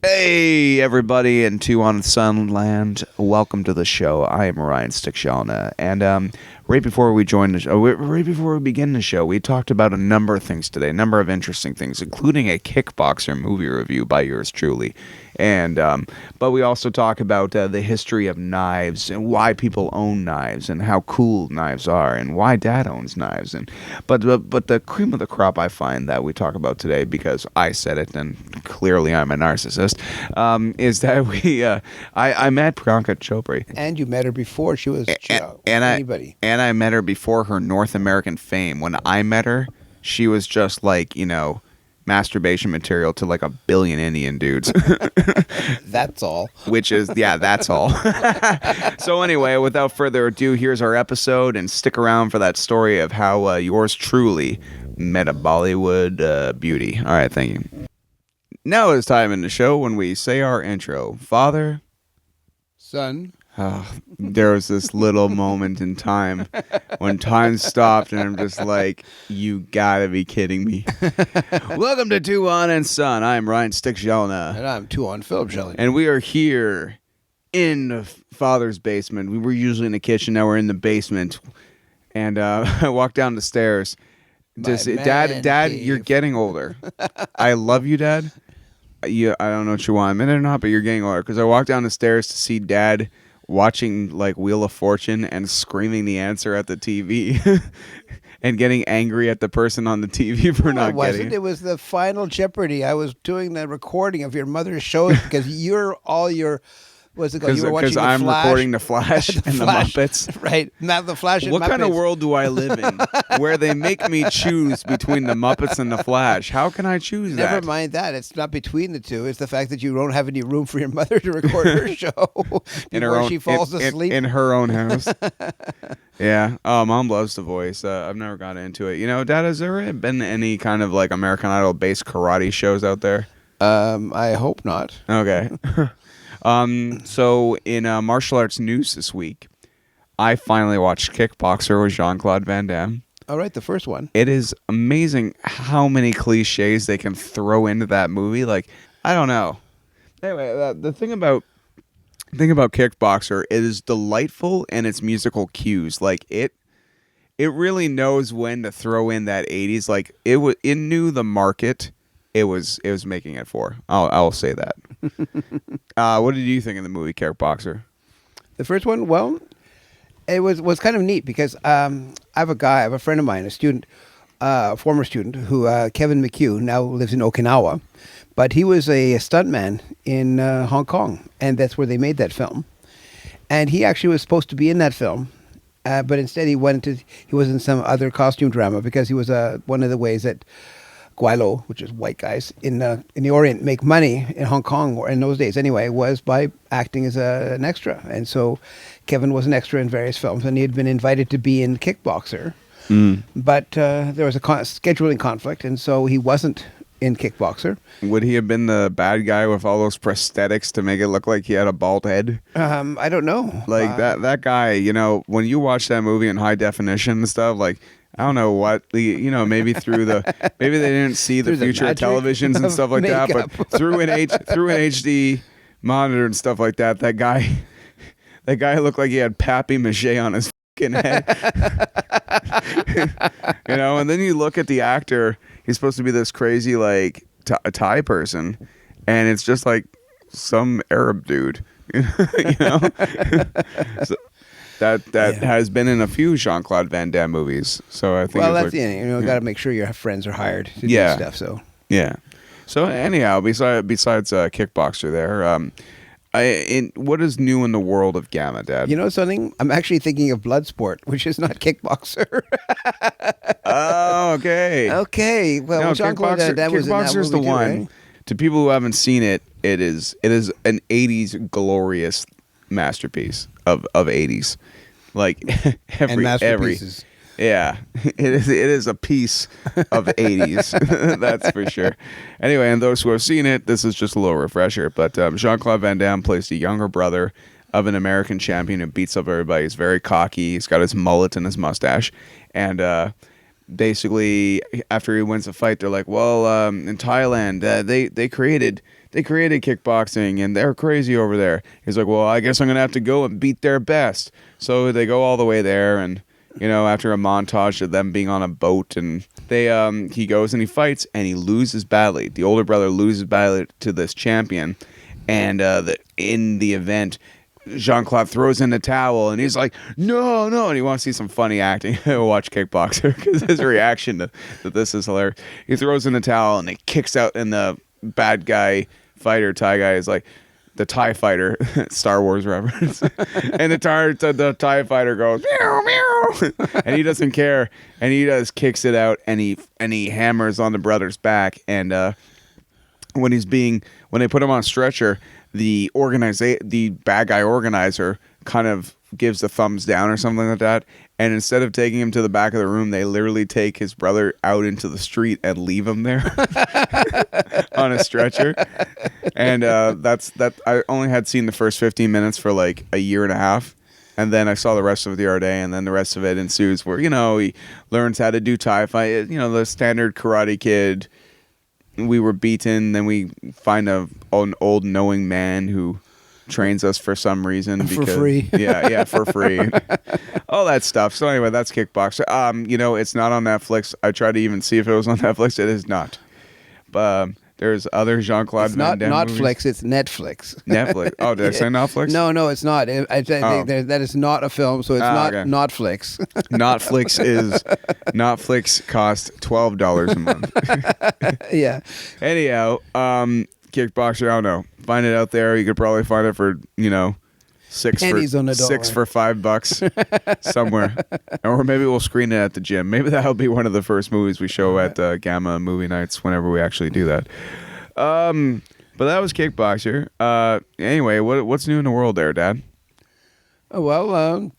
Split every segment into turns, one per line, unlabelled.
Hey, everybody in Tuhon Sunland. Welcome to the show. I am Ryan Stickshalna, and right before we begin the show, we talked about a number of things today, a number of interesting things, including a Kickboxer movie review by yours truly. And but we also talk about the history of knives and why people own knives and how cool knives are and why Dad owns knives. And but the cream of the crop I find that we talk about today, because I said it and clearly I'm a narcissist, is that I met Priyanka Chopra.
And you met her before she was anybody.
And I met her before her North American fame. When I met her, she was just like, masturbation material to like a billion Indian dudes.
That's all.
Which is, that's all. So anyway, without further ado, here's our episode, and stick around for that story of how yours truly met a Bollywood beauty. All right, thank you. Now it's time in the show when we say our intro. Father,
son.
There was this little moment in time when time stopped, and I'm just like, you gotta be kidding me. Welcome to Tuhon and Son. I'm Ryan Stickshalna.
And I'm Tuhon Philip Shelley.
And we are here in the father's basement. We were usually in the kitchen, now we're in the basement. And I walked down the stairs. Dad, you're getting older. I love you, Dad. I don't know what you want, admit it or not, but you're getting older. Because I walked down the stairs to see Dad watching like Wheel of Fortune and screaming the answer at the TV and getting angry at the person on the TV for not getting it.
It was the final Jeopardy. I was doing the recording of your mother's shows because you're all your... What's it called? You were watching
because I'm recording The Flash and the Muppets.
Right. Not The Flash and
What
Muppets.
kind of world do I live in where they make me choose between the Muppets and The Flash? How can I choose that?
Never mind that. It's not between the two. It's the fact that you don't have any room for your mother to record her show before she falls asleep.
In her own house. Yeah. Oh, Mom loves The Voice. I've never gotten into it. Dad, has there been any kind of like American Idol-based karate shows out there?
I hope not.
Okay. So in martial arts news this week, I finally watched Kickboxer with Jean-Claude Van Damme.
All right, the first one.
It is amazing how many cliches they can throw into that movie. Like, I don't know. Anyway, the thing about Kickboxer, it is delightful in its musical cues. Like it really knows when to throw in that 80s. Like it knew the market. It was making it for. I'll say that. What did you think of the movie Kickboxer?
The first one, well, it was kind of neat because I have a friend of mine, a student, a former student, who Kevin McHugh, now lives in Okinawa, but he was a stuntman in Hong Kong, and that's where they made that film. And he actually was supposed to be in that film, but instead he was in some other costume drama because he was one of the ways that Guaylo, which is white guys in the Orient, make money in Hong Kong, or in those days anyway, was by acting as an extra. And so Kevin was an extra in various films, and he had been invited to be in Kickboxer. But there was a scheduling conflict, and so he wasn't in Kickboxer.
Would he have been the bad guy with all those prosthetics to make it look like he had a bald head?
I don't know.
Like that guy, when you watch that movie in high definition and stuff, like, I don't know what, maybe maybe they didn't see the future of televisions and stuff like that, but through an HD monitor and stuff like that, that guy looked like he had papier-mâché on his fucking head. And then you look at the actor, he's supposed to be this crazy, like, Thai person, and it's just like some Arab dude, So, that has been in a few Jean-Claude Van Damme movies. So I think
that's the end. Got to make sure your friends are hired to do stuff. So
yeah. So anyhow, besides Kickboxer, there, what is new in the world of Gamma, Dad?
You know something? I'm actually thinking of Bloodsport, which is not Kickboxer.
Oh, okay.
Okay. Well, Jean-Claude Van Damme was in that movie
Kickboxer's the one.
Right?
To people who haven't seen it, it is an 80s glorious masterpiece of 80s. Like every yeah, it is a piece of 80s. That's for sure. Anyway, and those who have seen it, this is just a little refresher, but Jean-Claude Van Damme plays the younger brother of an American champion who beats up everybody. He's very cocky. He's got his mullet and his mustache, and basically after he wins the fight, they're like, well, in Thailand, they created kickboxing and they're crazy over there. He's like, well, I guess I'm gonna have to go and beat their best. So they go all the way there, and after a montage of them being on a boat, and he goes and he fights and he loses badly. The older brother loses badly to this champion, and in the event, Jean-Claude throws in the towel and he's like, no, and he wants to see some funny acting. Watch Kickboxer, because his reaction to this is hilarious. He throws in the towel and he kicks out, and the bad guy fighter, Thai guy, is like, the TIE fighter, Star Wars reference, and the TIE fighter goes, meow, meow, and he doesn't care, and he just kicks it out, and he hammers on the brother's back, and when they put him on a stretcher, the bad guy organizer kind of gives a thumbs down or something like that, and instead of taking him to the back of the room, they literally take his brother out into the street and leave him there on a stretcher. And that's I only had seen the first 15 minutes for like a year and a half, and then I saw the rest of it the other day, and then the rest of it ensues where he learns how to do Thai fight, the standard Karate Kid. We were beaten, then we find an old knowing man who trains us for some reason
for free.
yeah, for free. All that stuff. So anyway, that's Kickboxer. It's not on Netflix. I tried to even see if it was on Netflix. It is not. There's other Jean-Claude Van Damme movies.
Netflix, it's Netflix.
Netflix. Oh, did I say Netflix?
No, it's not. I think that is not a film, so it's not
okay.
Notflix.
Notflix costs $12 a month.
Yeah.
Anyhow, Kickboxer, I don't know. Find it out there. You could probably find it for,
pennies on the dollar.
$6 for $5 somewhere. Or maybe we'll screen it at the gym. Maybe that'll be one of the first movies we show at Gamma movie nights whenever we actually do that. But that was Kickboxer. Anyway, what's new in the world there, Dad?
Well,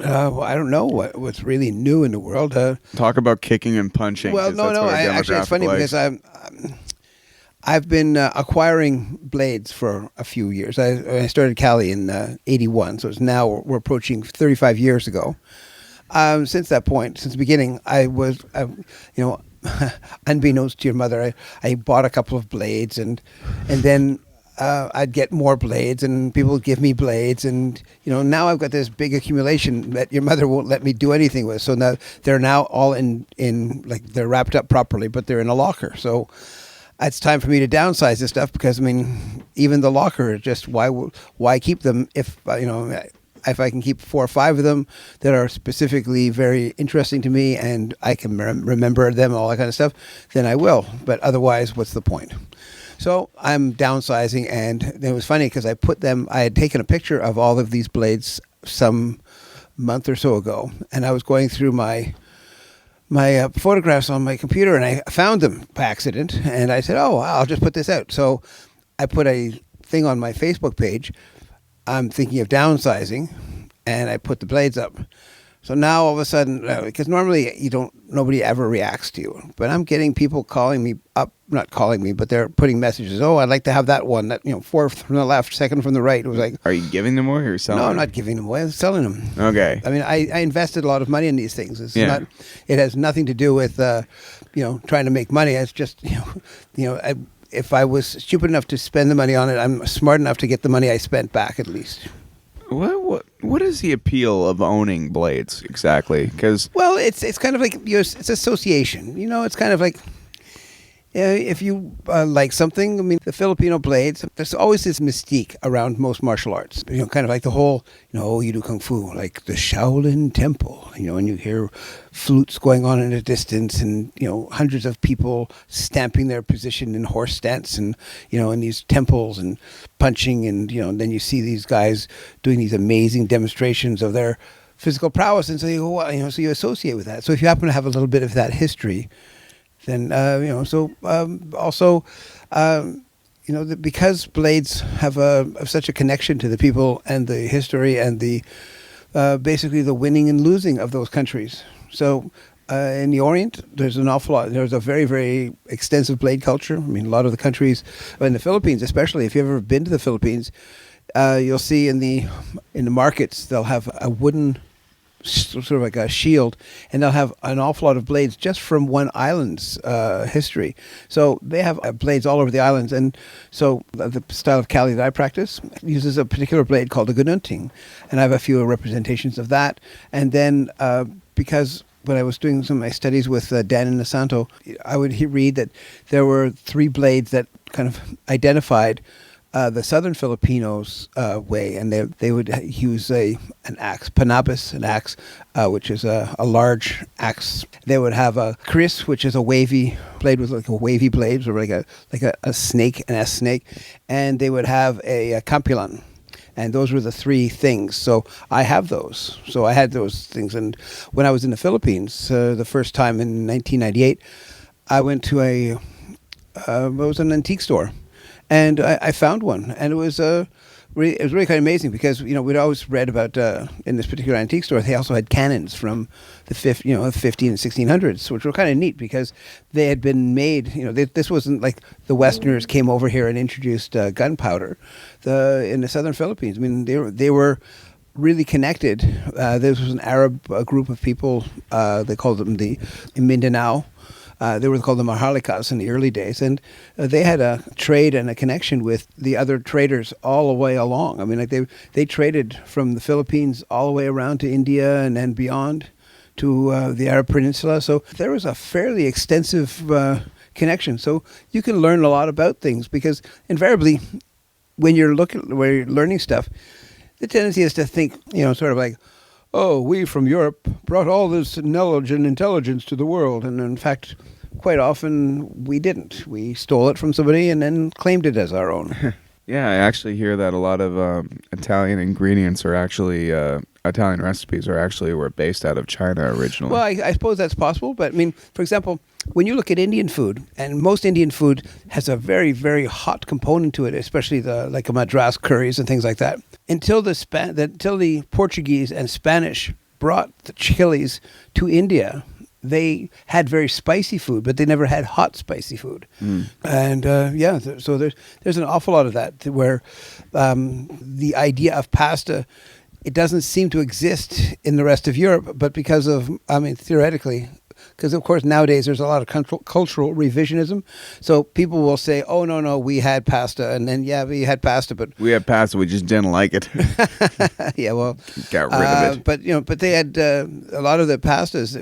I don't know what's really new in the world.
Talk about kicking and punching.
Well, no. Actually, it's funny because I've been acquiring blades for a few years. I started Cali in 81, so we're approaching 35 years ago. Since that point, since the beginning, I was, unbeknownst to your mother, I bought a couple of blades, and then I'd get more blades, and people would give me blades, and now I've got this big accumulation that your mother won't let me do anything with. So now they're all in like they're wrapped up properly, but they're in a locker. So it's time for me to downsize this stuff, because even the locker, just why keep them if I can keep 4 or 5 of them that are specifically very interesting to me and I can remember them, all that kind of stuff, then I will. But otherwise, what's the point? So I'm downsizing, and it was funny because I had taken a picture of all of these blades some month or so ago, and I was going through my photographs on my computer, and I found them by accident, and I said, oh, I'll just put this out. So I put a thing on my Facebook page. I'm thinking of downsizing, and I put the blades up. So now all of a sudden, because normally nobody ever reacts to you, but I'm getting people calling me up, not calling me, but they're putting messages. Oh, I'd like to have that one, that 4th from the left, 2nd from the right. It was like,
are you giving them away or selling them?
No, I'm not giving them away. I'm selling them.
Okay.
I invested a lot of money in these things. It has nothing to do with trying to make money. It's just if I was stupid enough to spend the money on it, I'm smart enough to get the money I spent back at least.
What is the appeal of owning blades exactly? Because
it's kind of like it's association. It's kind of like if you like something. The Filipino blades. There's always this mystique around most martial arts. Kind of like the whole you do kung fu, like the Shaolin Temple. And you hear flutes going on in the distance, and hundreds of people stamping their position in horse stance, and in these temples and punching, and then you see these guys doing these amazing demonstrations of their physical prowess, and so you go, so you associate with that. So if you happen to have a little bit of that history, then because blades have such a connection to the people and the history and the basically the winning and losing of those countries. So in the Orient, there's an awful lot. There's a very, very extensive blade culture. A lot of the countries, in the Philippines especially, if you've ever been to the Philippines, you'll see in the markets, they'll have a wooden sort of like a shield, and they'll have an awful lot of blades just from one island's history. So they have blades all over the islands, and so the style of Kali that I practice uses a particular blade called a gununting, and I have a few representations of that. And then because when I was doing some of my studies with Dan Inosanto, I would read that there were 3 blades that kind of identified the southern Filipinos' way, and they would use an axe, panabas, an axe, which is a large axe. They would have a kris, which is a wavy blade with like a wavy blade, or like a snake, an S snake, and they would have a kampilan. And those were the 3 things. So I have those. So I had those things. And when I was in the Philippines, the first time in 1998, I went to it was an antique store, and I found one, and it was really kind of amazing because we'd always read about in this particular antique store they also had cannons from the 15 and 1600s, which were kind of neat because they had been made. This wasn't like the Westerners came over here and introduced gunpowder. In the southern Philippines, I mean, they were really connected. This was an Arab group of people. They called them in Mindanao. They were called the Maharlikas in the early days, and they had a trade and a connection with the other traders all the way along. I mean, like they traded from the Philippines all the way around to India and then beyond to the Arab Peninsula. So there was a fairly extensive connection. So you can learn a lot about things because invariably, when you're learning stuff, the tendency is to think, sort of like, oh, we from Europe brought all this knowledge and intelligence to the world. And in fact, quite often we didn't. We stole it from somebody and then claimed it as our own.
Yeah, I actually hear that a lot of Italian ingredients are actually, Italian recipes were based out of China originally.
Well, I suppose that's possible. But I mean, for example, when you look at Indian food, and most Indian food has a very, very hot component to it, especially like Madras curries and things like that. Until the Portuguese and Spanish brought the chilies to India, they had very spicy food, but they never had hot spicy food. And so there's an awful lot of that where the idea of pasta, it doesn't seem to exist in the rest of Europe, but because of, theoretically, because, of course, nowadays there's a lot of cultural revisionism. So people will say, oh, no, we had pasta. And then, we had pasta, but...
We had pasta, we just didn't like it.
Yeah, well...
Got rid of it.
But they had a lot of the pastas,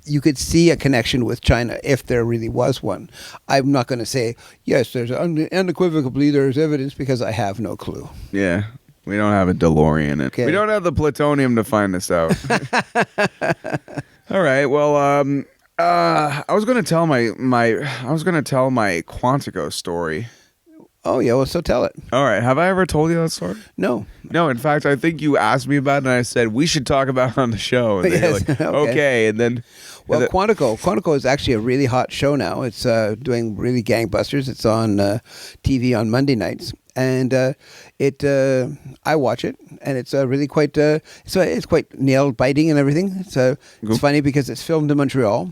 you could see a connection with China if there really was one. I'm not going to say, yes, there's unequivocally there's evidence because I have no clue.
Yeah. We don't have a DeLorean in it.
Okay.
We don't have the plutonium to find this out. All right. Well, I was going to tell my Quantico story.
Oh yeah, well, so tell it.
All right. Have I ever told you that story?
No.
No. In fact, I think you asked me about it, and I said we should talk about it on the show. And they're
Yes,
like,
okay.
And then,
Quantico is actually a really hot show now. It's doing really gangbusters. It's on TV on Monday nights, and I watch it, and it's really quite it's quite nail biting and everything. It's funny because it's filmed in Montreal.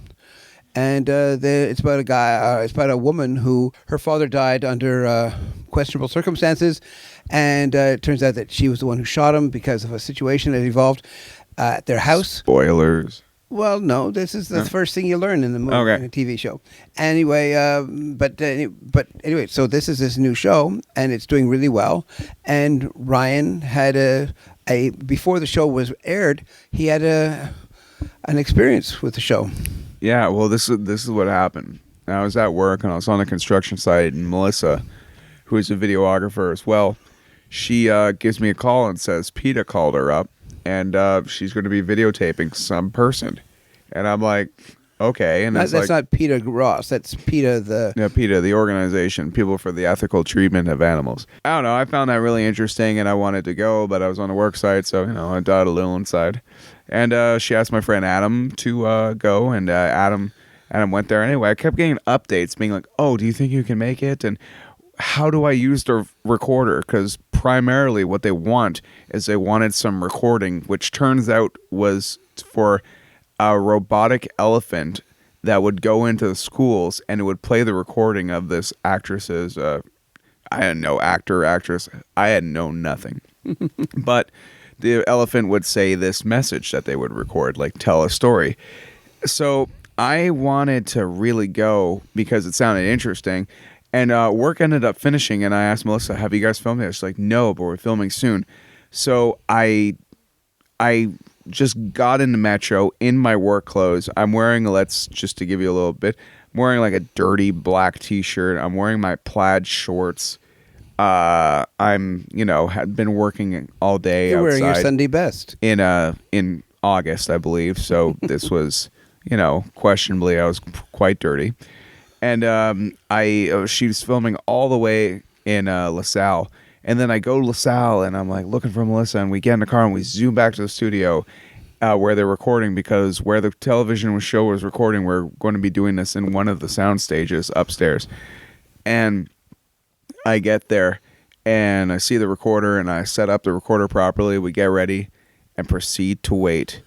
And it's about a guy. It's about a woman who her father died under questionable circumstances, and it turns out that she was the one who shot him because of a situation that evolved at their house.
Spoilers.
Well, no, this is the first thing you learn in the movie, in a TV show. Anyway, but anyway, so this is this new show, and it's doing really well. And Ryan had a before the show was aired, he had an experience with the show.
Yeah, well, this is what happened. I was at work, and I was on a construction site, and Melissa, who is a videographer as well, she gives me a call and says PETA called her up, and she's going to be videotaping some person. And I'm like, okay. And
that's not PETA Ross. That's PETA
PETA, the organization, People for the Ethical Treatment of Animals. I don't know. I found that really interesting, and I wanted to go, but I was on a work site, so I died a little inside. And she asked my friend Adam to go, and Adam went there. Anyway, I kept getting updates being like, oh, do you think you can make it? And how do I use the recorder? Because primarily what they want is they wanted some recording, which turns out was for a robotic elephant that would go into the schools, and it would play the recording of this actress's, I had no actor, actress. I had known nothing. But the elephant would say this message that they would record, like tell a story. So I wanted to really go because it sounded interesting. And work ended up finishing, and I asked Melissa, have you guys filmed it? She's like, no, but we're filming soon. So I just got into Metro in my work clothes. I'm wearing, just to give you a little bit, I'm wearing like a dirty black t-shirt. I'm wearing my plaid shorts. I'm, had been working all day
You're
outside.
wearing your Sunday best.
In August, I believe. So this was, questionably, I was quite dirty. And she was filming all the way in LaSalle. And then I go to LaSalle, and I'm like looking for Melissa, and we get in the car, and we zoom back to the studio where they're recording, because where the television show was recording, we're going to be doing this in one of the sound stages upstairs. And I get there, and I see the recorder, and I set up the recorder properly. We get ready and proceed to wait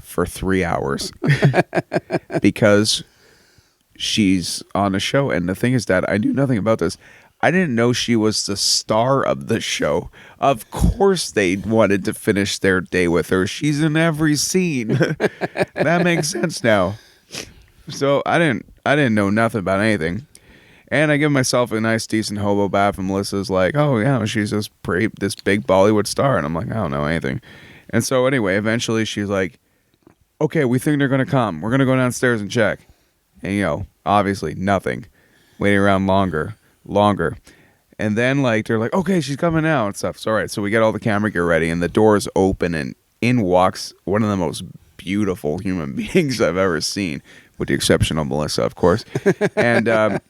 for 3 hours because she's on a show. And the thing is that I knew nothing about this. I didn't know she was the star of the show. Of course they wanted to finish their day with her. She's in every scene. That makes sense now. So I didn't know nothing about anything. And I give myself a nice, decent hobo bath, and Melissa's like, oh, yeah, she's this big Bollywood star. And I'm like, I don't know anything. And so anyway, eventually she's like, okay, we think they're going to come. We're going to go downstairs and check. And, obviously nothing. Waiting around longer. And then they're like, okay, she's coming now and stuff. So all right, so we get all the camera gear ready, and the doors open, and in walks one of the most beautiful human beings I've ever seen, with the exception of Melissa, of course. And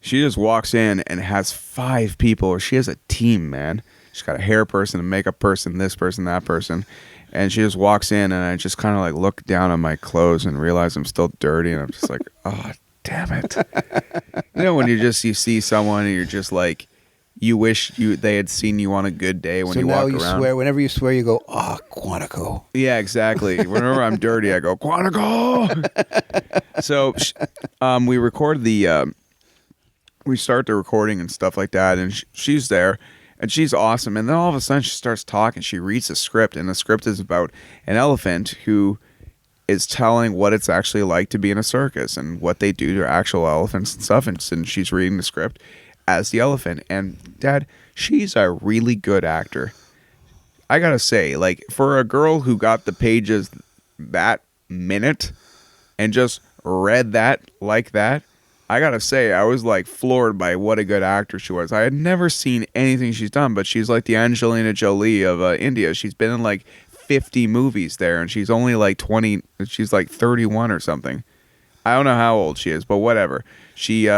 she just walks in and has 5 people. She has a team, man. She's got a hair person, a makeup person, this person, that person. And she just walks in, and I just kind of look down on my clothes and realize I'm still dirty, and I'm just like, oh, damn it. When you see someone and you're just like, you wish they had seen you on a good day when you walk around.
Whenever you swear, you go, Quantico.
Yeah, exactly. Whenever I'm dirty, I go, Quantico. So we record we start the recording and stuff like that, and she's there, and she's awesome. And then all of a sudden she starts talking. She reads a script, and the script is about an elephant who is telling what it's actually like to be in a circus and what they do to actual elephants and stuff. And she's reading the script as the elephant. And Dad, she's a really good actor. I gotta say, for a girl who got the pages that minute and just read that like that, I gotta say, I was floored by what a good actor she was. I had never seen anything she's done, but she's like the Angelina Jolie of India. She's been in 50 movies there, and she's only 20, she's 31 or something. I don't know how old she is, but whatever. She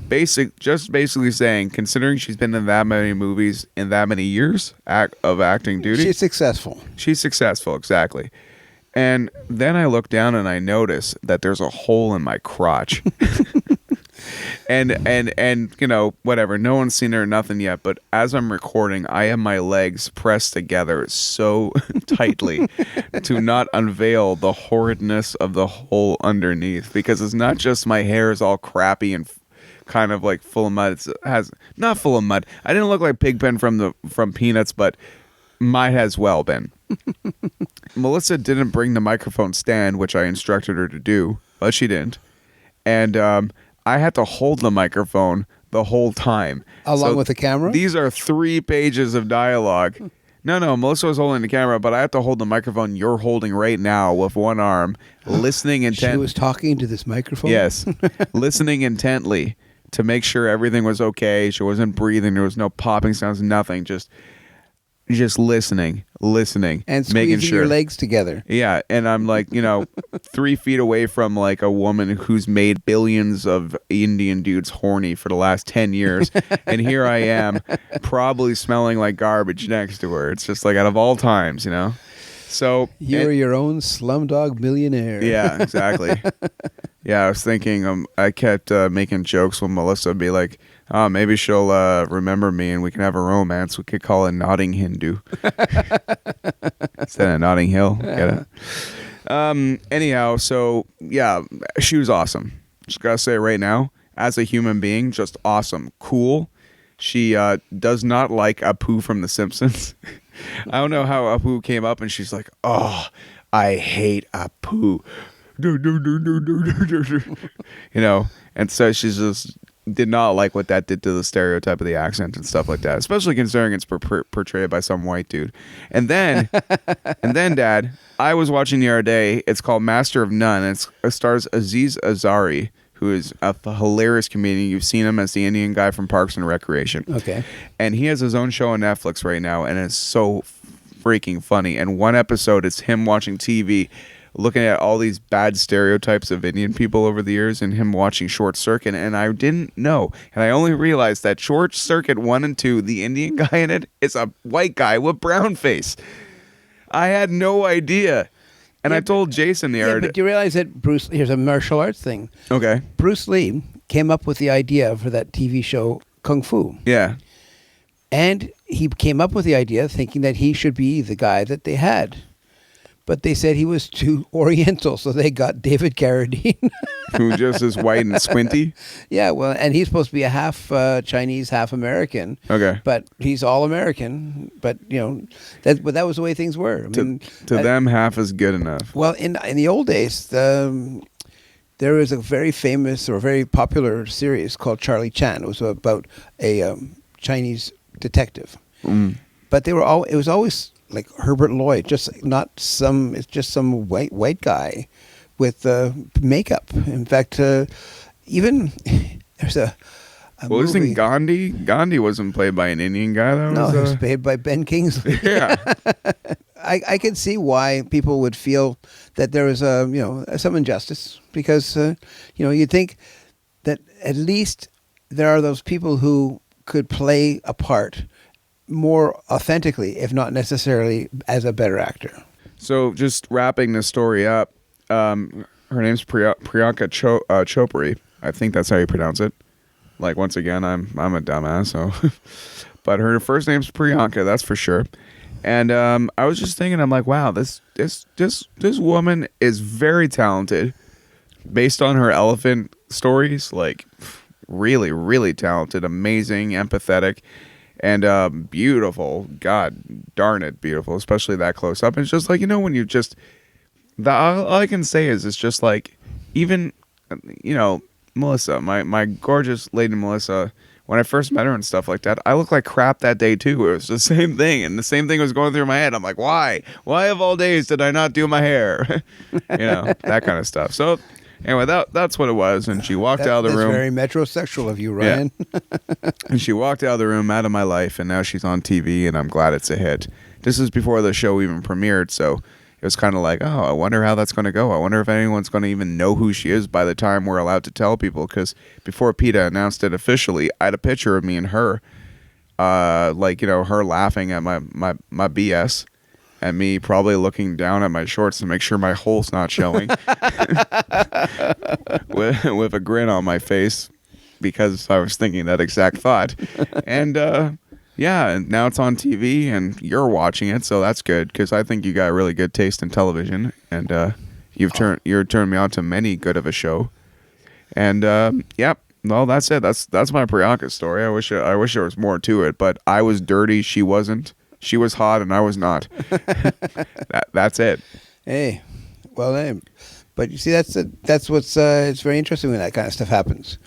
basically saying, considering she's been in that many movies in that many years of acting duty,
she's successful.
She's successful, exactly. And then I look down and I notice that there's a hole in my crotch. And whatever, no one's seen her or nothing yet, but as I'm recording, I have my legs pressed together so tightly to not unveil the horridness of the hole underneath, because it's not just my hair is all crappy and kind of full of mud. Not full of mud. I didn't look like Pigpen from Peanuts, but might as well been. Melissa didn't bring the microphone stand, which I instructed her to do, but she didn't. And I had to hold the microphone the whole time.
Along with the camera?
These are 3 pages of dialogue. No, Melissa was holding the camera, but I have to hold the microphone you're holding right now with one arm, listening intently.
She was talking to this microphone?
Yes. Listening intently to make sure everything was okay. She wasn't breathing. There was no popping sounds, nothing. Just listening,
and squeezing
making sure
your legs together.
Yeah, and I'm 3 feet away from a woman who's made billions of Indian dudes horny for the last 10 years, and here I am, probably smelling like garbage next to her. It's just out of all times, So
you're your own slumdog millionaire.
Yeah, exactly. Yeah, I was thinking. I kept making jokes with Melissa, be like, oh, maybe she'll remember me and we can have a romance. We could call it Notting Hindu instead of Notting Hill. Get it? Anyhow, so yeah, she was awesome. Just gotta say right now, as a human being, just awesome, cool. She does not like Apu from The Simpsons. I don't know how Apu came up, and she's like, "Oh, I hate Apu," and so she's just did not like what that did to the stereotype of the accent and stuff like that, especially considering it's portrayed by some white dude. And then, Dad, I was watching the other day. It's called Master of None. It stars Aziz Ansari, who is a hilarious comedian. You've seen him as the Indian guy from Parks and Recreation.
Okay.
And he has his own show on Netflix right now, and it's so freaking funny. And one episode is him watching TV, looking at all these bad stereotypes of Indian people over the years, and him watching Short Circuit. And I didn't know, and I only realized that Short Circuit 1 and 2, the Indian guy in it is a white guy with brown face. I had no idea. And I told Jason the other day.
But do you realize that here's a martial arts thing.
Okay.
Bruce Lee came up with the idea for that TV show Kung Fu.
Yeah.
And he came up with the idea thinking that he should be the guy that they had. But they said he was too oriental, so they got David Carradine.
Who just is white and squinty?
Yeah, well, and he's supposed to be a half Chinese, half American.
Okay.
But he's all American. But, that was the way things were. I mean,
To them, half is good enough.
Well, in the old days, there was a very famous or very popular series called Charlie Chan. It was about a Chinese detective.
Mm.
But it was always like Herbert Lloyd, just some white guy with makeup. In fact, even there's a
Well,
movie.
isn't Gandhi? Gandhi wasn't played by an Indian guy.
No, it was played by Ben Kingsley.
Yeah.
I can see why people would feel that there was some injustice because you'd think that at least there are those people who could play a part more authentically, if not necessarily as a better actor.
So just wrapping this story up, her name's Priyanka Chopra. I think that's how you pronounce it. Like, once again, I'm a dumbass, so. But her first name's Priyanka, that's for sure. And I was just thinking, I'm like, wow, this woman is very talented, based on her elephant stories. Like, really, really talented, amazing, empathetic. And beautiful, God darn it, beautiful, especially that close up. And it's just like, when you just, all I can say is it's just like, even, Melissa, my gorgeous lady Melissa, when I first met her and stuff like that, I looked like crap that day too. It was the same thing. And the same thing was going through my head. I'm like, why? Why of all days did I not do my hair? That kind of stuff. So anyway, that's what it was. And she walked out of the room.
That's very metrosexual of you, Ryan.
Yeah. And she walked out of the room, out of my life, and now she's on TV, and I'm glad it's a hit. This is before the show even premiered, so it was kind of like, oh, I wonder how that's going to go. I wonder if anyone's going to even know who she is by the time we're allowed to tell people, because before PETA announced it officially, I had a picture of me and her, her laughing at my BS, and me probably looking down at my shorts to make sure my hole's not showing, with a grin on my face, because I was thinking that exact thought. And and now it's on TV, and you're watching it, so that's good, because I think you got really good taste in television, and you've turned me on to many good of a show. And well, that's it. That's my Priyanka story. I wish there was more to it, but I was dirty, she wasn't. She was hot and I was not. That's it.
Hey, well, but you see, that's what's it's very interesting when that kind of stuff happens.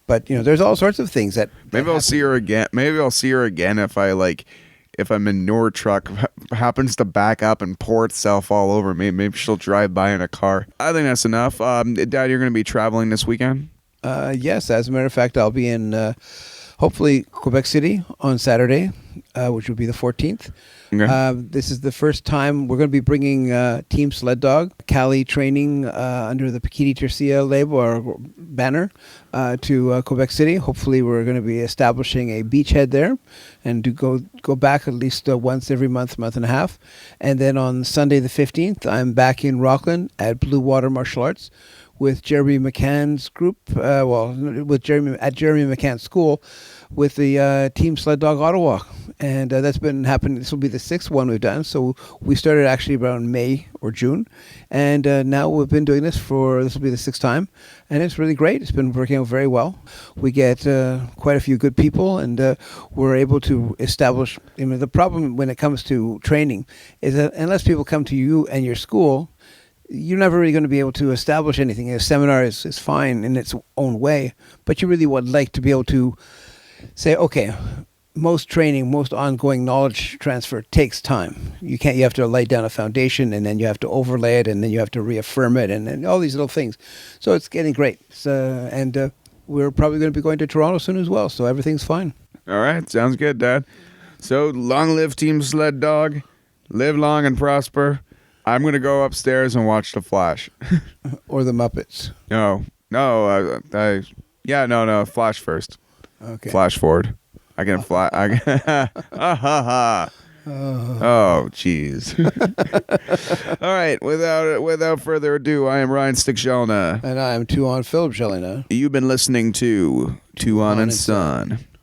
But there's all sorts of things that
maybe I'll see her again. Maybe I'll see her again if a manure truck happens to back up and pour itself all over me. Maybe she'll drive by in a car. I think that's enough. Dad, you're going to be traveling this weekend?
Yes, as a matter of fact, I'll be in hopefully Quebec City on Saturday, which will be the 14th.
Okay.
This is the first time we're going to be bringing Team Sled Dog, Cali training under the Paquiti Tercia label or banner to Quebec City. Hopefully we're going to be establishing a beachhead there and go back at least once every month and a half. And then on Sunday the 15th, I'm back in Rockland at Blue Water Martial Arts with Jeremy McCann's group, at Jeremy McCann's school with the Team Sled Dog Ottawa. And that's been happening. This will be the sixth one we've done. So we started actually around May or June. And now we've been doing this will be the sixth time. And it's really great. It's been working out very well. We get quite a few good people, and we're able to establish. The problem when it comes to training is that unless people come to you and your school, you're never really going to be able to establish anything. A seminar is fine in its own way, but you really would like to be able to say, okay, most training, most ongoing knowledge transfer takes time. You have to lay down a foundation, and then you have to overlay it, and then you have to reaffirm it, and all these little things. So it's getting great. And we're probably going to be going to Toronto soon as well, so everything's fine.
All right, sounds good, Dad. So long live Team Sled Dog. Live long and prosper. I'm going to go upstairs and watch The Flash.
Or the Muppets.
No, Flash first.
Okay.
Flash forward. I can fly. Oh, jeez. All right. Without further ado, I am Ryan Stickshelna.
And I'm Tuhon Philip Shelina.
You've been listening to Tuhon and Son.